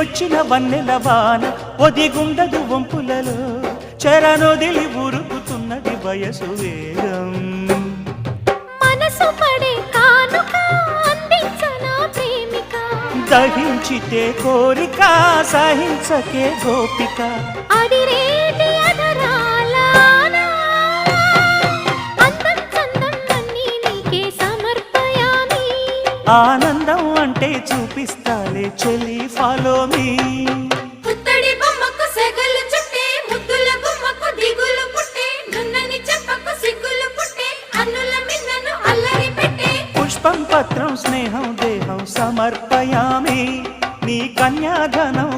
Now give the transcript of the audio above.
దిగొచ్చిన వన్నెల వాన ఒదిగుండదు వంపులలో చెరనొదిలి ఉరుకుతున్నది వయసు వేగం మనసు పడే కానుక అందించనా ప్రేమిక దహించితే కోరిక సహించకే గోపిక అడిరేటి అధరాల అందం చందం అన్నీ నీకే సమర్పయామి ఆనందం అంటే చూపిస్తాలే చెలి ఫాలో మీ పుత్తడి బొమ్మకు సెగలు చుట్టే ముద్దుల గుమ్మకు దిగులు పుట్టే నున్నని చెప్పకు సిగ్గులు పుట్టే అన్నుల మిన్నను అల్లరి పెట్టే పుష్పం పత్రం స్నేహం దేహం సమర్పయామి నీ కన్యాధనం